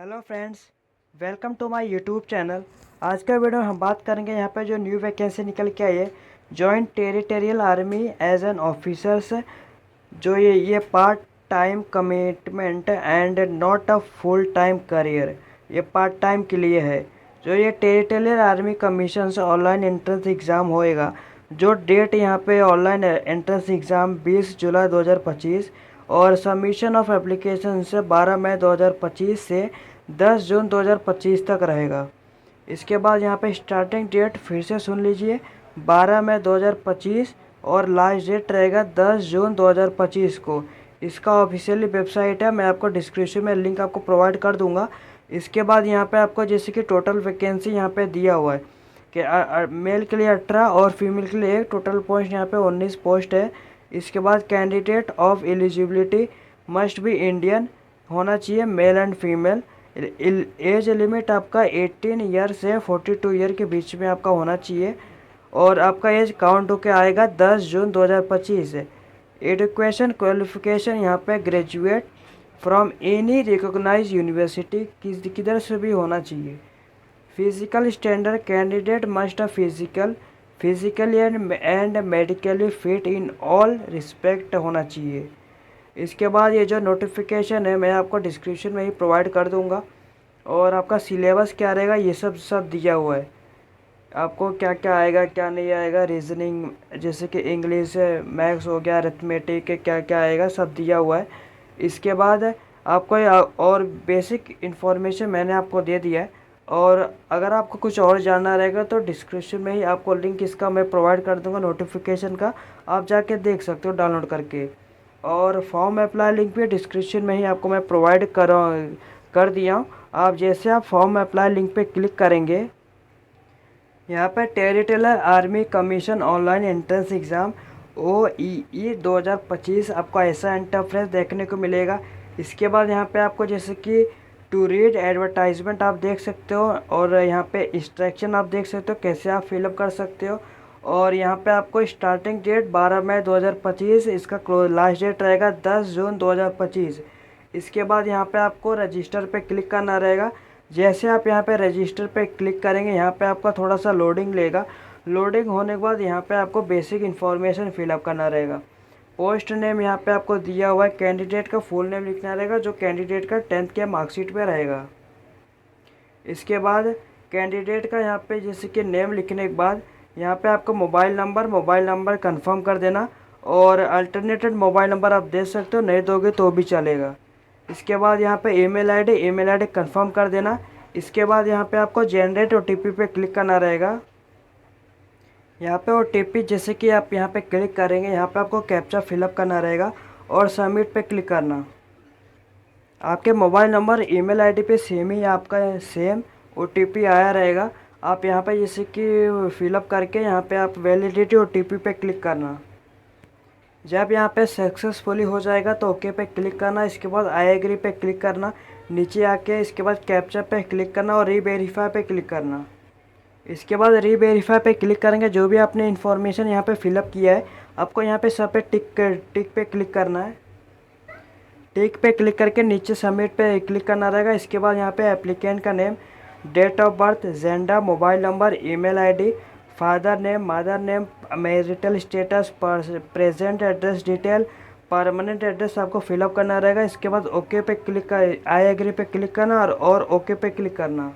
Hello friends, welcome to my YouTube channel. आज का video हम बात करेंगे यहाँ पे जो न्यू वैकेंसी निकल के आई है, joint territorial army as an officers. जो ये part time commitment and not a full time career, ये पार्ट टाइम के लिए है। जो ये टेरिटोरियल आर्मी कमीशन से ऑनलाइन एंट्रेंस एग्ज़ाम होएगा। जो डेट यहाँ पे ऑनलाइन एंट्रेंस एग्ज़ाम 20 जुलाई 2025 और सबमिशन ऑफ एप्लीकेशन से 12 मई 2025 से 10 जून 2025 तक रहेगा। इसके बाद यहाँ पे स्टार्टिंग डेट फिर से सुन लीजिए, 12 मई 2025 और लास्ट डेट रहेगा 10 जून 2025 को। इसका ऑफिशियली वेबसाइट है, मैं आपको डिस्क्रिप्शन में लिंक आपको प्रोवाइड कर दूंगा। इसके बाद यहाँ पे आपको जैसे कि टोटल वैकेंसी यहाँ पे दिया हुआ है कि मेल के लिए 18 और फीमेल के लिए 1, टोटल पोस्ट यहाँ पे 19 पोस्ट है। इसके बाद candidate of eligibility must be Indian होना चाहिए, male and female. Age limit आपका 18 ईयर से 42 ईयर के बीच में आपका होना चाहिए और आपका एज काउंट होकर आएगा 10 जून 2025 से। एजुकेशन क्वालिफिकेशन यहाँ पे graduate from any recognise university किधर से भी होना चाहिए। Physical standard candidate must physically and medically fit in all respect होना चाहिए। इसके बाद ये जो नोटिफिकेशन है मैं आपको डिस्क्रिप्शन में ही प्रोवाइड कर दूंगा और आपका सिलेबस क्या रहेगा ये सब दिया हुआ है। आपको क्या क्या आएगा क्या नहीं आएगा, रीजनिंग जैसे कि इंग्लिश मैथ्स हो गया, अरिथमेटिक क्या क्या आएगा सब दिया हुआ है। इसके बाद आपको और बेसिक इन्फॉर्मेशन मैंने आपको दे दिया है और अगर आपको कुछ और जानना रहेगा तो डिस्क्रिप्शन में ही आपको लिंक इसका मैं प्रोवाइड कर दूंगा नोटिफिकेशन का, आप जाके देख सकते हो डाउनलोड करके। और फॉर्म अप्लाई लिंक भी डिस्क्रिप्शन में ही आपको मैं प्रोवाइड कर दिया हूँ। आप जैसे आप फॉर्म अप्लाई लिंक पे क्लिक करेंगे, यहाँ पे territorial army commission online entrance exam OEE 2025 आपको ऐसा इंटरफेस देखने को मिलेगा। इसके बाद यहाँ पे आपको जैसे कि टू रीड एडवर्टाइजमेंट आप देख सकते हो और यहाँ पे इंस्ट्रक्शन आप देख सकते हो कैसे आप फिलअप कर सकते हो। और यहाँ पे आपको स्टार्टिंग डेट 12 मई 2025, इसका लास्ट डेट रहेगा 10 जून 2025। इसके बाद यहाँ पे आपको रजिस्टर पे क्लिक करना रहेगा। जैसे आप यहाँ पे रजिस्टर पे क्लिक करेंगे, यहाँ पे आपका थोड़ा सा लोडिंग लेगा। लोडिंग होने के बाद यहाँ पे आपको बेसिक इन्फॉर्मेशन फिलअप करना रहेगा। पोस्ट नेम यहाँ पे आपको दिया हुआ है, कैंडिडेट का फुल नेम लिखना रहेगा जो कैंडिडेट का 10th के मार्कशीट पे रहेगा। इसके बाद कैंडिडेट का यहाँ पे जैसे कि नेम लिखने के बाद यहाँ पे आपको मोबाइल नंबर कंफर्म कर देना और अल्टरनेटेड मोबाइल नंबर आप दे सकते हो, नहीं दोगे तो भी चलेगा। इसके बाद यहाँ पे ईमेल आईडी कंफर्म कर देना। इसके बाद यहाँ पे आपको जनरेट OTP पे क्लिक करना रहेगा। यहाँ पे OTP जैसे कि आप यहाँ पे क्लिक करेंगे, यहाँ पे आपको कैप्चा फिलअप करना रहेगा और सबमिट पे क्लिक करना। आपके मोबाइल नंबर ईमेल आईडी पे सेम ही आपका सेम OTP आया रहेगा। आप यहाँ पे जैसे कि फिलअप करके यहाँ पे आप वैलिडिटी OTP पे क्लिक करना। जब यहाँ पे सक्सेसफुली हो जाएगा तो ओके पे क्लिक करना। इसके बाद आई एग्री पे क्लिक करना, नीचे आके इसके बाद कैप्चा पे क्लिक करना और रीवेरीफाई पे क्लिक करना। इसके बाद रीवेरीफाई पे क्लिक करेंगे, जो भी आपने इन्फॉर्मेशन यहाँ पे फिलअप किया है आपको यहाँ पे सब पे टिक पे क्लिक करना है। टिक पे क्लिक करके नीचे सबमिट पे क्लिक करना रहेगा। इसके बाद यहाँ पे एप्लीकेंट का name, date of birth, gender, mobile number, email ID, father name, mother name, marital status, present address detail, permanent address आपको फिलअप करना रहेगा। इसके बाद ओके पे क्लिक कर आई एग्री पे क्लिक करना और ओके पे क्लिक करना।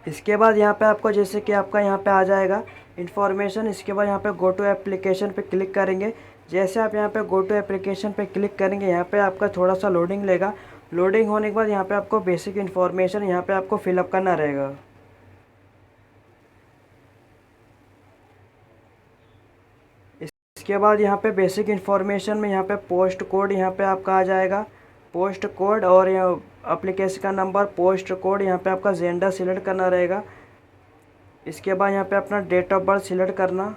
इसके बाद यहाँ पे आपको जैसे कि आपका यहाँ पे आ जाएगा इन्फॉर्मेशन। इसके बाद यहाँ पे गो टू एप्लीकेशन पे क्लिक करेंगे। जैसे आप यहाँ पे गो टू एप्लीकेशन पे क्लिक करेंगे, यहाँ पे आपका थोड़ा सा लोडिंग लेगा। लोडिंग होने के बाद यहाँ पे आपको बेसिक इन्फॉर्मेशन यहाँ पे आपको फिलअप करना रहेगा। इसके बाद यहाँ पे बेसिक इन्फॉर्मेशन में यहाँ पे पोस्ट कोड यहाँ पे आपका आ जाएगा, पोस्ट कोड और यहाँ एप्लीकेशन का नंबर, पोस्ट कोड, यहाँ पे आपका जेंडर सिलेक्ट करना रहेगा। इसके बाद यहाँ पे अपना डेट ऑफ बर्थ सिलेक्ट करना।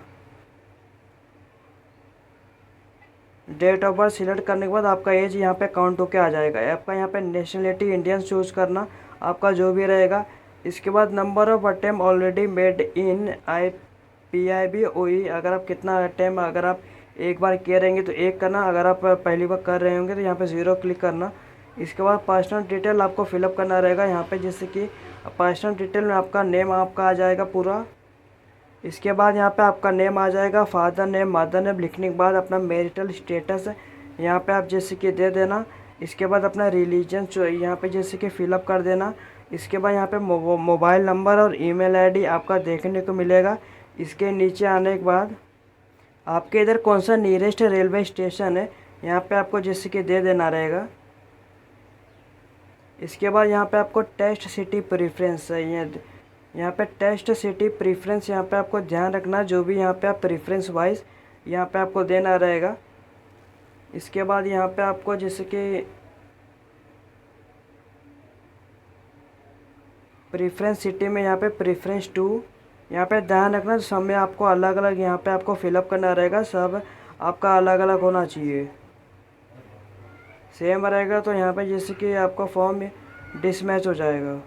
डेट ऑफ बर्थ सिलेक्ट करने के बाद आपका एज यहाँ पे काउंट होके आ जाएगा। आपका यहाँ पे नेशनलिटी इंडियन चूज करना, आपका जो भी रहेगा। इसके बाद number of attempt already made in PIBOE, अगर आप कितना अटेम्प्ट अगर आप एक बार किए रहेंगे तो 1 करना, अगर आप पहली बार कर रहे होंगे तो यहाँ पे 0 क्लिक करना। इसके बाद पर्सनल डिटेल आपको फिलअप करना रहेगा यहाँ पे, जैसे कि पर्सनल डिटेल में आपका नेम आपका आ जाएगा पूरा। इसके बाद यहाँ पे आपका नेम आ जाएगा, फादर नेम, मदर नेम लिखने के बाद अपना मैरिटल स्टेटस यहाँ पे आप जैसे कि दे देना। इसके बाद अपना रिलीजन यहाँ पे जैसे कि फिलअप कर देना। इसके बाद यहाँ पे मोबाइल नंबर और ईमेल आईडी आपका देखने को मिलेगा। इसके नीचे आने के बाद आपके इधर कौन सा नियरेस्ट रेलवे स्टेशन है यहाँ पे आपको जैसे कि दे देना रहेगा। इसके बाद यहाँ पे आपको टेस्ट सिटी प्रेफरेंस है, यहाँ पे टेस्ट सिटी प्रेफरेंस यहाँ पे आपको ध्यान रखना, जो भी यहाँ पे आप प्रेफरेंस वाइज यहाँ पे आपको देना रहेगा। इसके बाद यहाँ पे आपको जैसे कि प्रेफरेंस सिटी में यहाँ पे प्रेफरेंस टू यहाँ पे ध्यान रखना, सब में आपको अलग अलग यहाँ पे आपको फिलअप करना रहेगा, सब आपका अलग अलग होना चाहिए। सेम रहेगा तो यहाँ पे जैसे कि आपका फॉर्म डिसमैच हो जाएगा।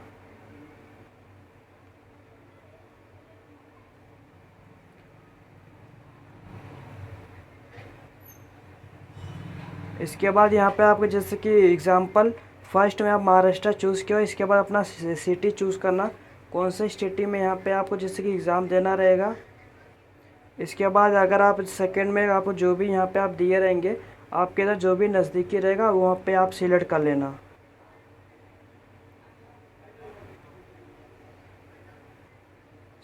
इसके बाद यहाँ पे आपको जैसे कि एग्जांपल फर्स्ट में आप महाराष्ट्र चूज़ किया, इसके बाद अपना सिटी चूज़ करना, कौन सी सिटी में यहाँ पे आपको जैसे कि एग्ज़ाम देना रहेगा। इसके बाद अगर आप सेकंड में आपको जो भी यहाँ पे आप दिए रहेंगे, आपके इधर जो भी नज़दीकी रहेगा वहाँ पे आप सिलेक्ट कर लेना।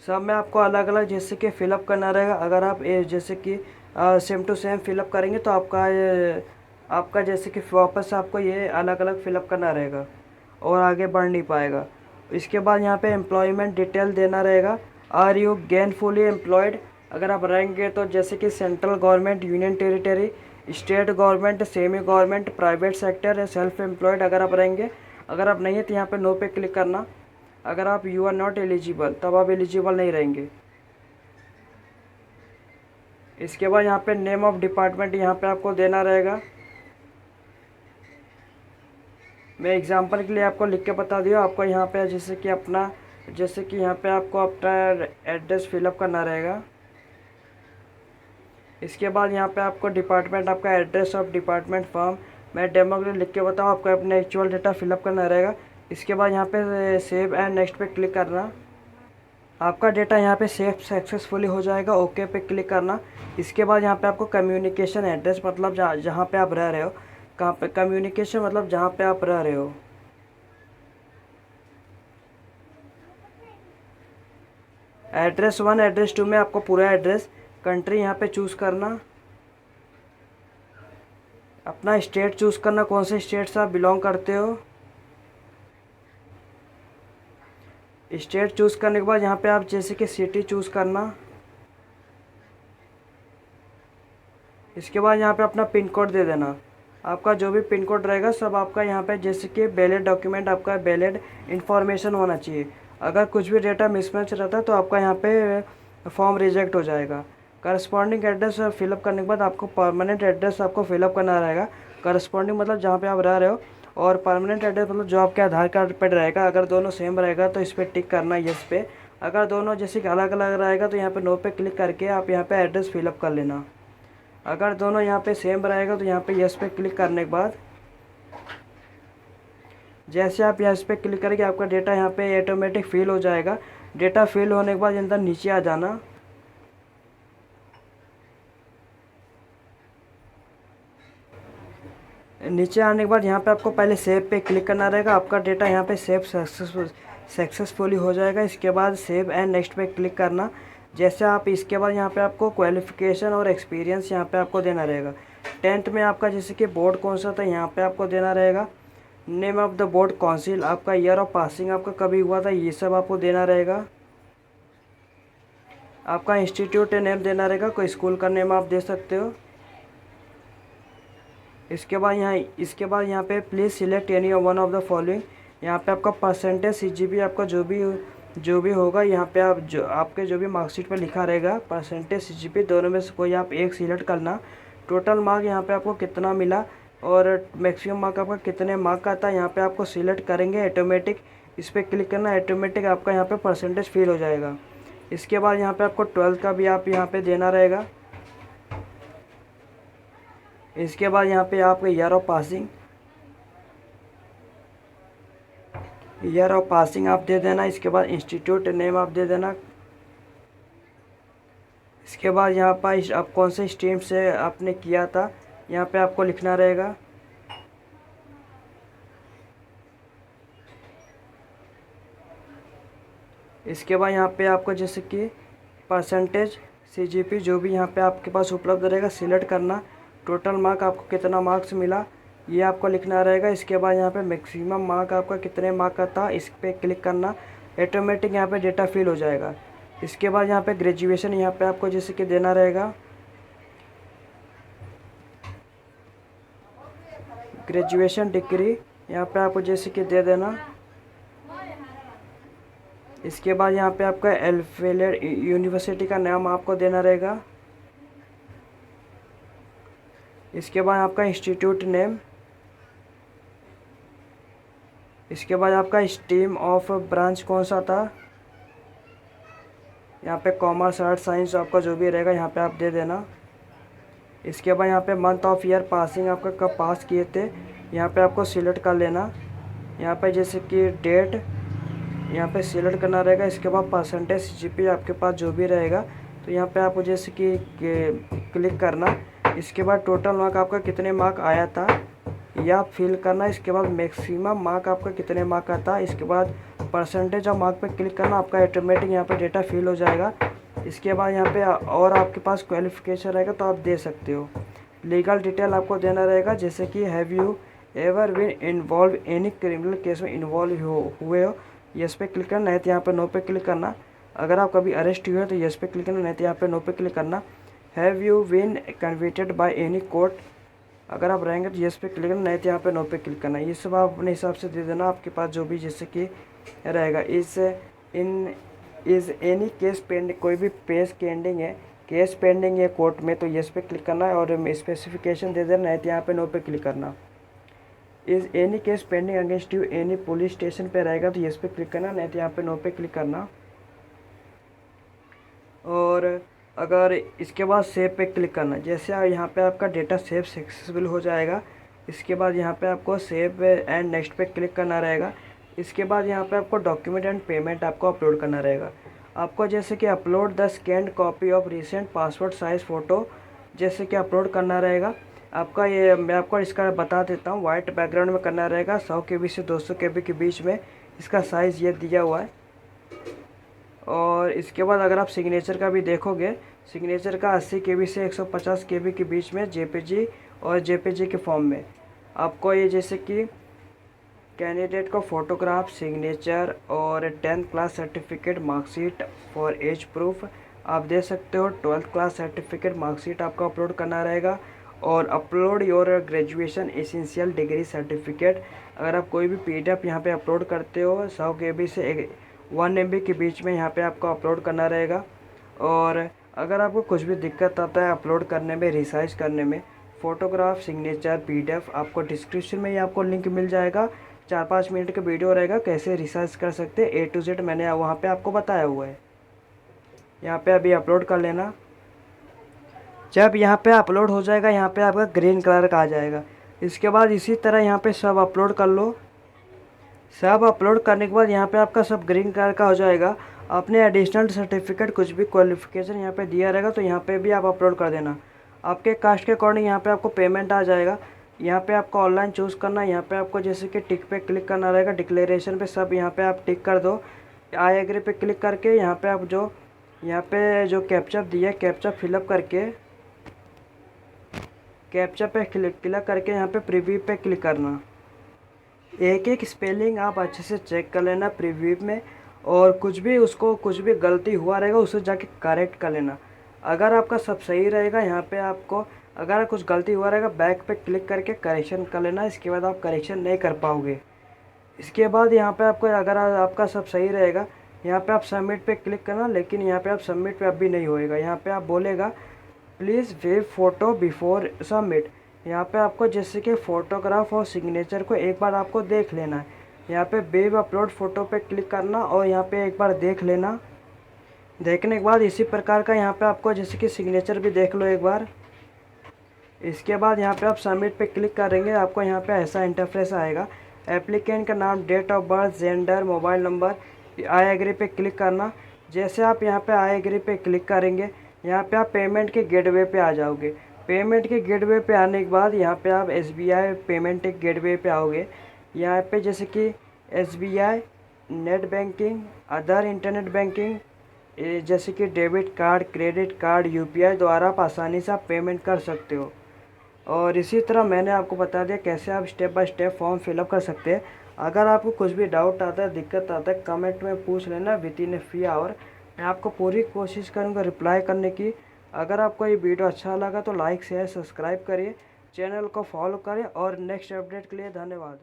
सब में आपको अलग अलग जैसे कि फ़िलअप करना रहेगा। अगर आप जैसे कि सेम टू सेम फ़िलअप करेंगे तो आपका जैसे कि वापस आपको ये अलग अलग फ़िलअप करना रहेगा और आगे बढ़ नहीं पाएगा। इसके बाद यहाँ पे एम्प्लॉयमेंट डिटेल देना रहेगा। आर यू गेनफुली एम्प्लॉयड अगर आप रहेंगे तो जैसे कि central government, union territory, state government, semi government, private sector या सेल्फ एम्प्लॉयड अगर आप रहेंगे। अगर आप नहीं है तो यहाँ पे नो पे क्लिक करना। अगर आप यू आर नॉट एलिजिबल तब आप एलिजिबल नहीं रहेंगे। इसके बाद यहाँ पे नेम ऑफ डिपार्टमेंट यहाँ पे आपको देना रहेगा। मैं एग्जांपल के लिए आपको लिख के बता दिया। आपको यहाँ पे जैसे कि यहाँ पे आपको अपना एड्रेस फिलअप करना रहेगा। इसके बाद यहाँ पे आपको डिपार्टमेंट, आपका एड्रेस ऑफ डिपार्टमेंट फॉर्म मैं डेमो के लिए लिख के बताऊँ, आपको अपना एक्चुअल डेटा फिलअप करना रहेगा। इसके बाद यहाँ पे सेव एंड नेक्स्ट पे क्लिक करना। आपका डेटा यहाँ पे सेव सक्सेसफुली हो जाएगा, ओके पे क्लिक करना। इसके बाद यहाँ पे आपको कम्युनिकेशन एड्रेस मतलब जहाँ पे आप रह रहे हो, कहाँ पे कम्युनिकेशन मतलब जहाँ पे आप रह रहे हो। एड्रेस 1, एड्रेस 2 में आपको पूरा एड्रेस, कंट्री यहाँ पे चूज़ करना, अपना स्टेट चूज़ करना, कौन से स्टेट से आप बिलोंग करते हो। स्टेट चूज़ करने के बाद यहाँ पे आप जैसे कि सिटी चूज़ करना। इसके बाद यहाँ पे अपना पिन कोड दे देना। आपका जो भी पिन कोड रहेगा सब आपका यहाँ पे जैसे कि वैलिड डॉक्यूमेंट, आपका वैलिड इन्फॉर्मेशन होना चाहिए। अगर कुछ भी डेटा मिसमैच रहता है तो आपका यहाँ पे फॉर्म रिजेक्ट हो जाएगा। करस्पॉन्डिंग एड्रेस फिलअप करने के बाद आपको परमानेंट एड्रेस आपको फिलअप करना रहेगा। करस्पॉन्डिंग मतलब जहाँ पे आप रह रहे हो, और परमानेंट एड्रेस मतलब जो आपके आधार कार्ड पर रहेगा। अगर दोनों सेम रहेगा तो इस पर टिक करना यस पे। अगर दोनों जैसे कि अलग अलग रहेगा तो यहाँ पे नो पे क्लिक करके आप यहाँ पे एड्रेस फिलअप कर लेना। अगर दोनों यहाँ पे सेम रहेगा तो यहाँ पे यस पे क्लिक करने के बाद जैसे आप यस पे क्लिक करेंगे आपका डेटा यहाँ पे ऑटोमेटिक फिल हो जाएगा। डेटा फिल होने के बाद अंदर नीचे आ जाना। नीचे आने के बाद यहाँ पे आपको पहले सेव पे क्लिक करना रहेगा। आपका डेटा यहाँ पे सेव सक्सेसफुली हो जाएगा। इसके बाद सेव एंड नेक्स्ट पे क्लिक करना। जैसे आप इसके बाद यहाँ पे आपको क्वालिफ़िकेशन और एक्सपीरियंस यहाँ पे आपको देना रहेगा। 10th में आपका जैसे कि बोर्ड कौन सा था यहाँ पे आपको देना रहेगा। Name of the board council, आपका ईयर ऑफ पासिंग आपका कभी हुआ था ये सब आपको देना रहेगा। आपका इंस्टीट्यूट नेम देना रहेगा, कोई स्कूल का नेम आप दे सकते हो। इसके बाद यहाँ पे please select any one of the following. यहाँ पे आपका परसेंटेज CGP आपका जो भी होगा यहाँ पे आप आपके जो भी मार्कशीट पे लिखा रहेगा परसेंटेज CGP दोनों में से कोई आप एक सिलेक्ट करना। टोटल मार्क यहाँ पे आपको कितना मिला और मैक्सिमम मार्क आपका कितने मार्क का था यहाँ पे आपको सिलेक्ट करेंगे। ऑटोमेटिक इस पर क्लिक करना, ऑटोमेटिक आपका यहाँ पे परसेंटेज फिल हो जाएगा। इसके बाद यहाँ पे आपको 12th का भी आप यहाँ पे देना रहेगा। इसके बाद यहाँ पे आपका year of passing, year of passing आप दे देना। इसके बाद इंस्टीट्यूट नेम आप दे देना। इसके बाद यहाँ पर आप कौन से स्ट्रीम से आपने किया था यहाँ पे आपको लिखना रहेगा। इसके बाद यहाँ पे आपको जैसे कि परसेंटेज सीजीपी जो भी यहाँ पे आपके पास उपलब्ध रहेगा सिलेक्ट करना। टोटल मार्क आपको कितना मार्क्स मिला ये आपको लिखना रहेगा। इसके बाद यहाँ पे मैक्सिमम मार्क आपका कितने मार्क का था इस पर क्लिक करना। ऑटोमेटिक यहाँ पे डेटा फिल हो जाएगा। इसके बाद यहाँ पे ग्रेजुएशन यहाँ पे आपको जैसे कि देना रहेगा। ग्रेजुएशन डिग्री यहाँ पे आपको जैसे कि दे देना। इसके बाद यहाँ पे आपका एल्फेलर यूनिवर्सिटी का नाम आपको देना रहेगा। इसके बाद आपका इंस्टीट्यूट नेम। इसके बाद आपका स्ट्रीम ऑफ ब्रांच कौन सा था, यहाँ पे कॉमर्स आर्ट साइंस आपका जो भी रहेगा यहाँ पे आप दे देना। इसके बाद यहाँ पे मंथ ऑफ ईयर पासिंग आपका कब पास किए थे यहाँ पे आपको सिलेक्ट कर लेना। यहाँ पे जैसे कि डेट यहाँ पे सिलेक्ट करना रहेगा। इसके बाद परसेंटेज सीजीपी आपके पास जो भी रहेगा तो यहाँ पे आपको जैसे कि क्लिक करना। इसके बाद टोटल मार्क आपका कितने मार्क आया था या फिल करना। इसके बाद मैक्सिमम मार्क आपका कितने मार्क का था। इसके बाद परसेंटेज ऑफ मार्क पे क्लिक करना। आपका ऑटोमेटिक यहाँ पे डेटा फिल हो जाएगा। इसके बाद यहाँ पे और आपके पास क्वालिफिकेशन रहेगा तो आप दे सकते हो। लीगल डिटेल आपको देना रहेगा जैसे कि have you ever been involve any criminal case में इन्वॉल्व हुए हो, यस पे क्लिक करना है तो यहाँ पे नो पे क्लिक करना। अगर आप कभी अरेस्ट हुए हो तो यस पे क्लिक करना, नहीं तो यहाँ पे नो पे क्लिक करना। Have you been convicted by any court, अगर आप रहेंगे तो यस पे क्लिक करना, नहीं तो यहाँ पे नो पे क्लिक करना। ये सब आप अपने हिसाब से दे देना। आपके पास जो भी जैसे कि रहेगा इज़ एनी केस पेंडिंग, कोई भी केस पेंडिंग है कोर्ट में तो यस पे क्लिक करना है और स्पेसिफिकेशन दे देना है तो यहाँ पे नो पे क्लिक करना। Is any case pending against you any police station पे रहेगा तो यस पे क्लिक करना, नहीं तो यहाँ पे नो पे क्लिक करना। और अगर इसके बाद सेव पे क्लिक करना, जैसे यहाँ पे आपका डेटा सेव सक्सेसफुल हो जाएगा। इसके बाद यहाँ पे आपको सेव एंड नेक्स्ट पे क्लिक करना रहेगा। इसके बाद यहाँ पे आपको डॉक्यूमेंट एंड पेमेंट आपको अपलोड करना रहेगा। आपको जैसे कि upload the scanned copy of recent passport size photo जैसे कि अपलोड करना रहेगा। आपका ये मैं आपको इसका बता देता हूँ। वाइट बैकग्राउंड में करना रहेगा। 100 KB से 200 KB के बीच में इसका साइज़ ये दिया हुआ है। और इसके बाद अगर आप सिग्नेचर का भी देखोगे, सिग्नेचर का 80 KB से 150 KB के बीच में जेपीजी और जेपीजी के फॉर्म में आपको ये जैसे कि कैंडिडेट को फ़ोटोग्राफ, सिग्नेचर और 10th class certificate, marksheet for age proof आप दे सकते हो। 12th क्लास सर्टिफिकेट, मार्कशीट आपको अपलोड करना रहेगा। और upload your graduation essential degree certificate, अगर आप कोई भी PDF यहाँ पे अपलोड करते हो 100 KB से 1 MB के बीच में यहाँ पे आपको अपलोड करना रहेगा। और अगर आपको कुछ भी दिक्कत आता है अपलोड करने में, रिसाइज करने में, फ़ोटोग्राफ, सिग्नेचर, PDF आपको डिस्क्रिप्शन में ही आपको लिंक मिल जाएगा। 4-5 मिनट का वीडियो रहेगा कैसे रिसाइज कर सकते A to Z मैंने वहाँ पे आपको बताया हुआ है। यहाँ पे अभी अपलोड कर लेना। जब यहाँ पे अपलोड हो जाएगा यहाँ पे आपका ग्रीन कलर का आ जाएगा। इसके बाद इसी तरह यहाँ पे सब अपलोड कर लो। सब अपलोड करने के बाद यहाँ पे आपका सब ग्रीन कलर का हो जाएगा। आपने एडिशनल सर्टिफिकेट कुछ भी क्वालिफिकेशन यहाँ पे दिया रहेगा तो यहाँ पे भी आप अपलोड कर देना। आपके कास्ट के अकॉर्डिंग यहाँ पे आपको पेमेंट आ जाएगा। यहाँ पे आपको ऑनलाइन चूज़ करना। यहाँ पे आपको जैसे कि टिक पे क्लिक करना रहेगा। डिक्लेरेशन पे सब यहाँ पे आप टिक कर दो। आई एग्री पे क्लिक करके यहाँ पे आप यहाँ पे जो कैप्चा दिया कैप्चा फिलअप करके कैप्चा पे क्लिक करके यहाँ पे प्रीव्यू पे क्लिक करना। एक एक स्पेलिंग आप अच्छे से चेक कर लेना प्रीव्यू में, और कुछ भी गलती हुआ रहेगा उसे जाके करेक्ट कर लेना। अगर आपका सब सही रहेगा यहाँ पे आपको अगर कुछ गलती हुआ रहेगा बैक पे क्लिक करके करेक्शन कर लेना। इसके बाद आप करेक्शन नहीं कर पाओगे। इसके बाद यहाँ पे आपको अगर आपका सब सही रहेगा यहाँ पे आप सबमिट पे क्लिक करना, लेकिन यहाँ पे आप सबमिट पे अभी नहीं होएगा। यहाँ पे आप बोलेगा please wave photo before submit. यहाँ पे आपको जैसे कि फ़ोटोग्राफ और सिग्नेचर को एक बार आपको देख लेना है। यहाँ पे वेव अपलोड फ़ोटो पे क्लिक करना और यहाँ पे एक बार देख लेना। देखने के बाद इसी प्रकार का यहाँ पे आपको जैसे कि सिग्नेचर भी देख लो एक बार। इसके बाद यहाँ पे आप सबमिट पे क्लिक करेंगे आपको यहाँ पे ऐसा इंटरफेस आएगा। एप्लीकेंट का नाम, date of birth, gender, mobile number, I agree पे क्लिक करना। जैसे आप यहाँ पे आई एग्री पे क्लिक करेंगे, यहाँ पे आप पेमेंट के गेटवे पे आ जाओगे। पेमेंट के गेटवे पे आने के बाद यहाँ पे आप SBI पेमेंट के गेटवे पे आओगे। यहाँ पे जैसे कि SBI net banking, other internet banking, जैसे कि debit card, credit card, UPI द्वारा आप आसानी से आप पेमेंट कर सकते हो। और इसी तरह मैंने आपको बता दिया कैसे आप step by step form fill up कर सकते हैं। अगर आपको कुछ भी डाउट आता है, दिक्कत आता है, कमेंट में पूछ लेना विदिन ए फ्री आवर। मैं आपको पूरी कोशिश करूँगा रिप्लाई करने की। अगर आपको ये वीडियो अच्छा लगा तो लाइक शेयर सब्सक्राइब करिए, चैनल को फॉलो करें और नेक्स्ट अपडेट के लिए धन्यवाद।